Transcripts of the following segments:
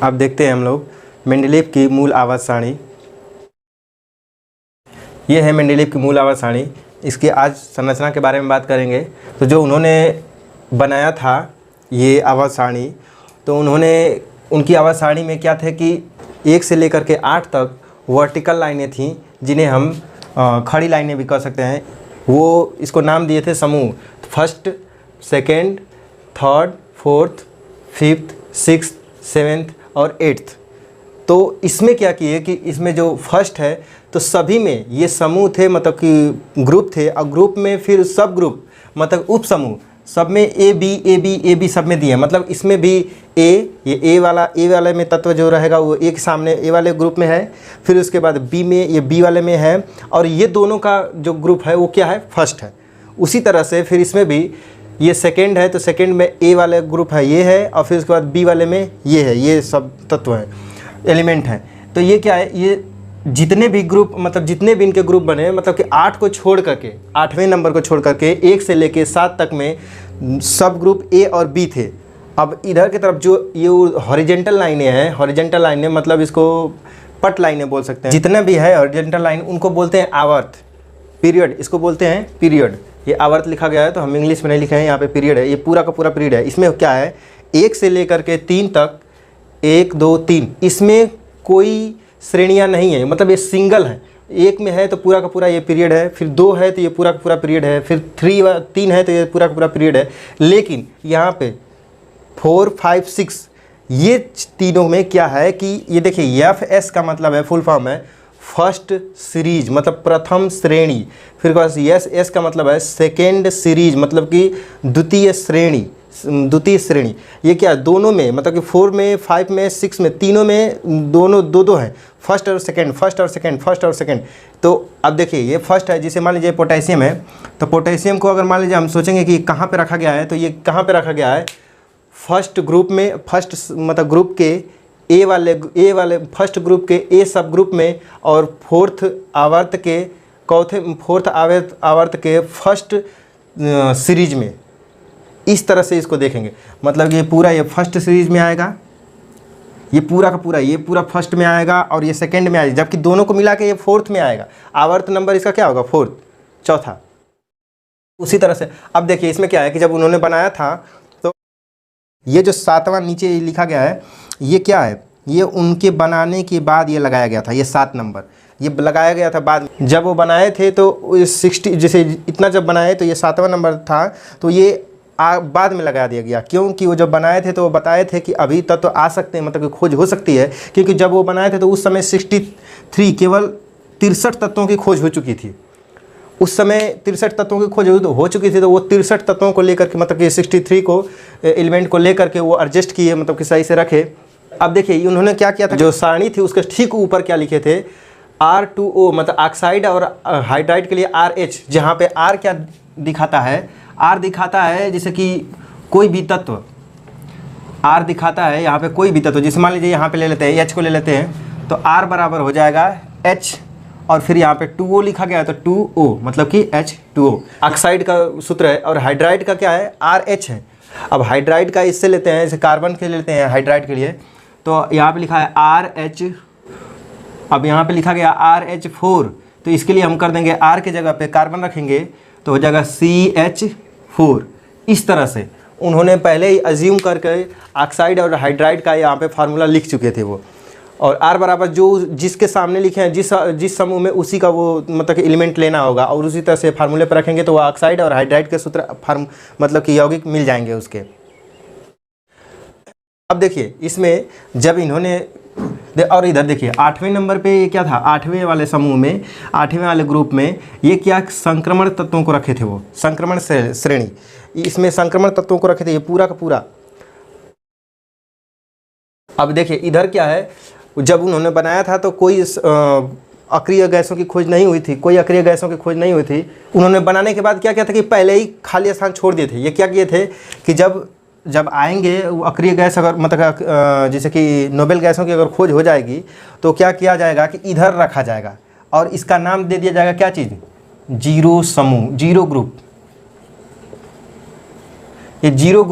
अब देखते हैं हम लोग मेंडलीव की मूल आवाज़ सारणी। ये है मेंडलीव की मूल आवाज़ सारणी। इसकी आज संरचना के बारे में बात करेंगे। तो जो उन्होंने बनाया था ये आवाज़ सारणी, तो उनकी आवाज़ सारणी में क्या थे कि 1 से लेकर के 8 तक वर्टिकल लाइनें थीं, जिन्हें हम खड़ी लाइनें भी कह सकते हैं। वो इसको नाम दिए थे समूह, first, second, third, fourth, fifth, sixth, seventh और एट्थ। तो इसमें क्या किए कि इसमें जो फर्स्ट है तो सभी में ये समूह थे, मतलब कि ग्रुप थे, और ग्रुप में फिर सब ग्रुप मतलब उप समूह, सब में ए बी सब में दिए। मतलब इसमें भी ये ए वाले में तत्व जो रहेगा वो एक सामने ए वाले ग्रुप में है, फिर उसके बाद बी में ये बी वाले में है, और ये दोनों का जो ग्रुप है वो क्या है, फर्स्ट है। उसी तरह से फिर इसमें भी ये सेकेंड है, तो सेकेंड में ए वाले ग्रुप है ये है, और फिर उसके बाद बी वाले में ये है, ये सब तत्व हैं, एलिमेंट हैं। तो ये क्या है, ये जितने भी ग्रुप मतलब जितने भी इनके ग्रुप बने, मतलब कि 8 को छोड़ करके, 8वें नंबर को छोड़ करके 1 से लेके 7 तक में सब ग्रुप ए और बी थे। अब इधर की तरफ जो ये हॉरिजेंटल लाइनें हैं, हॉरिजेंटल लाइनें मतलब इसको पट लाइनें बोल सकते हैं, जितने भी है हॉरिजेंटल लाइन उनको बोलते हैं आवर्त, पीरियड, इसको बोलते हैं पीरियड। ये आवर्त लिखा गया है तो हम इंग्लिश में नहीं लिखे हैं, यहाँ पे पीरियड है, ये पूरा का पूरा पीरियड है। इसमें क्या है, 1 से लेकर के 3 तक, 1 2 3, इसमें कोई श्रेणियाँ नहीं है, मतलब ये सिंगल है। 1 में है तो पूरा का पूरा ये पीरियड है, फिर 2 है तो ये पूरा का पूरा पीरियड है, फिर 3 है तो ये पूरा का पूरा पीरियड है। लेकिन यहाँ पे 4 5 6 ये तीनों में क्या है कि ये देखिए FS का मतलब है, फुल फॉर्म है फर्स्ट सीरीज, मतलब प्रथम श्रेणी। फिर एस का मतलब है सेकेंड सीरीज, मतलब कि द्वितीय श्रेणी, द्वितीय श्रेणी। ये क्या दोनों में, मतलब कि 4 में, 5 में, 6 में, तीनों में दोनों दो हैं, फर्स्ट और सेकंड, फर्स्ट और सेकंड, फर्स्ट और सेकंड। तो अब देखिए ये फर्स्ट है, जिसे मान लीजिए पोटेशियम है, तो पोटेशियम को अगर मान लीजिए हम सोचेंगे कि कहाँ पे रखा गया है, तो ये कहाँ पे रखा गया है, फर्स्ट ग्रुप में, फर्स्ट मतलब ग्रुप के ए वाले फर्स्ट ग्रुप के ए सब ग्रुप में, और फोर्थ आवर्त के फर्स्ट सीरीज में। इस तरह से इसको देखेंगे, मतलब ये पूरा ये फर्स्ट सीरीज में आएगा, ये पूरा का पूरा ये पूरा फर्स्ट में आएगा, और ये सेकंड में आएगा, जबकि दोनों को मिला के ये फोर्थ में आएगा। आवर्त नंबर इसका क्या होगा, फोर्थ, चौथा। उसी तरह से अब देखिए इसमें क्या है कि जब उन्होंने बनाया था तो ये जो 7वां नीचे लिखा गया है, ये क्या है, ये उनके बनाने के बाद ये लगाया गया था। ये 7 नंबर ये लगाया गया था बाद में, जब वो बनाए थे तो 60 जैसे इतना जब बनाए तो ये 7वां नंबर था, तो ये बाद में लगा दिया गया। क्योंकि वो जब बनाए थे तो वो बताए थे कि अभी तक तो आ सकते हैं, मतलब कि खोज हो सकती है, क्योंकि जब वो बनाए थे तो उस समय 63 केवल 63 तत्वों की खोज हो चुकी थी। उस समय 63 तत्वों की खोज हो चुकी थी, तो वो 63 तत्वों को लेकर के, मतलब कि 63 को एलिमेंट को लेकर के वो एडजस्ट किए, मतलब कि सही से रखे। अब देखिए उन्होंने क्या किया था, जो सारणी थी उसके ठीक ऊपर क्या लिखे थे, R2O, मतलब ऑक्साइड और हाइड्राइड के लिए RH, जहाँ पे R क्या दिखाता है, R दिखाता है जैसे कि कोई भी तत्व, R दिखाता है यहाँ पे कोई भी तत्व। जैसे मान लीजिए यहाँ पे ले लेते हैं, H को ले लेते हैं, तो R बराबर हो जाएगा H, और फिर यहाँ पे 2O लिखा गया है तो 2O, मतलब कि H2O ऑक्साइड का सूत्र है, और हाइड्राइड का क्या है, RH है। अब हाइड्राइड का इससे लेते हैं, जैसे कार्बन के लेते हैं हाइड्राइड के लिए, तो यहाँ पे लिखा है RH, अब यहाँ पे लिखा गया RH4, तो इसके लिए हम कर देंगे R के जगह पे कार्बन रखेंगे तो हो जाएगा CH4। इस तरह से उन्होंने पहले ही अज्यूम करके ऑक्साइड और हाइड्राइड का यहाँ पे फार्मूला लिख चुके थे वो, और R बराबर जो जिसके सामने लिखे हैं, जिस समूह में, उसी का वो मतलब कि एलिमेंट लेना होगा, और उसी तरह से फार्मूले पर रखेंगे तो वो ऑक्साइड और हाइड्राइड के सूत्र मतलब कि यौगिक मिल जाएंगे उसके। अब देखिए इसमें जब इन्होंने और इधर देखिए 8वें नंबर पे ये क्या था, 8वें वाले समूह में, 8वें वाले ग्रुप में ये क्या संक्रमण तत्वों को रखे थे, वो संक्रमण श्रेणी, इसमें संक्रमण तत्वों को रखे थे, ये पूरा का पूरा। अब देखिए इधर क्या है, जब उन्होंने बनाया था तो कोई अक्रिय गैसों की खोज नहीं हुई थी, कोई अक्रिय गैसों की खोज नहीं हुई थी। उन्होंने बनाने के बाद क्या किया था कि पहले ही खाली स्थान छोड़ दिए थे। ये क्या किए थे कि जब आएंगे अक्रिय गैस, अगर मतलब जैसे कि नोबेल गैसों की अगर खोज हो जाएगी तो क्या किया जाएगा कि इधर रखा जाएगा, और इसका नाम दे दिया जाएगा क्या चीज़, जीरो समूह, जीरो ग्रुप। ये जीरो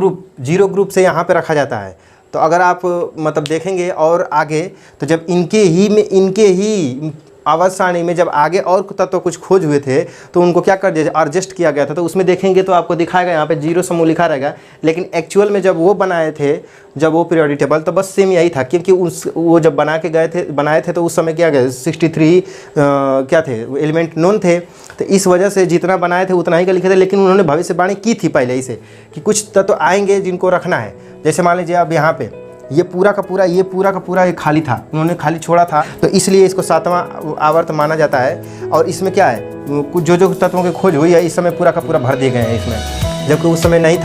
ग्रुप से यहाँ पे रखा जाता है। तो अगर आप मतलब देखेंगे और आगे, तो जब इनके ही आवर्त सारणी में जब आगे और तत्व कुछ खोज हुए थे तो उनको क्या कर दिया, एडजस्ट किया गया था। तो उसमें देखेंगे तो आपको दिखाएगा यहाँ पे 0 समूह लिखा रहेगा, लेकिन एक्चुअल में जब वो बनाए थे, जब वो पीरियोडिक टेबल, तो बस सेम यही था, क्योंकि वो जब बनाए थे तो उस समय क्या गए 63 क्या थे एलिमेंट नोन थे। तो इस वजह से जितना बनाए थे उतना ही का लिखे थे, लेकिन उन्होंने भविष्यवाणी की थी पहले ही से कि कुछ तत्व आएंगे जिनको रखना है। जैसे मान लीजिए अब यहाँ पे ये पूरा का पूरा ये खाली था, उन्होंने खाली छोड़ा था, तो इसलिए इसको 7वां आवर्त माना जाता है। और इसमें क्या है, कुछ जो तत्वों की खोज हुई है इस समय पूरा का पूरा भर दिए गए हैं इसमें, जबकि उस समय नहीं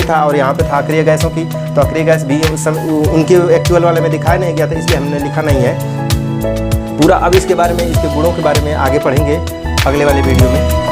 था। और यहाँ पे था अक्रिय गैसों की, तो अक्रिय गैस भी उस समय उनके एक्चुअल वाले में दिखाया नहीं गया था, इसलिए हमने लिखा नहीं है पूरा। अब इसके बारे में, इसके गुणों के बारे में आगे पढ़ेंगे अगले वाले वीडियो में।